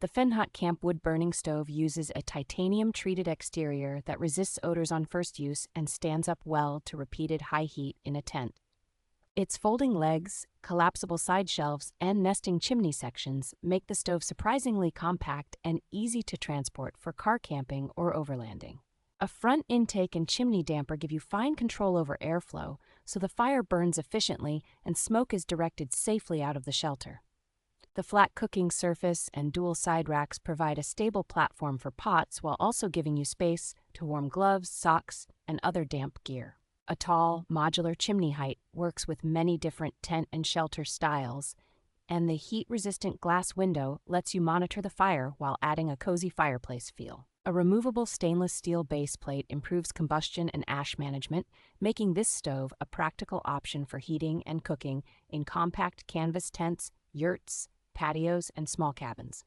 The Fitinhot camp wood burning stove uses a titanium-treated exterior that resists odors on first use and stands up well to repeated high heat in a tent. Its folding legs, collapsible side shelves, and nesting chimney sections make the stove surprisingly compact and easy to transport for car camping or overlanding. A front intake and chimney damper give you fine control over airflow, so the fire burns efficiently and smoke is directed safely out of the shelter. The flat cooking surface and dual side racks provide a stable platform for pots while also giving you space to warm gloves, socks, and other damp gear. A tall, modular chimney height works with many different tent and shelter styles, and the heat-resistant glass window lets you monitor the fire while adding a cozy fireplace feel. A removable stainless steel base plate improves combustion and ash management, making this stove a practical option for heating and cooking in compact canvas tents, yurts, patios, and small cabins.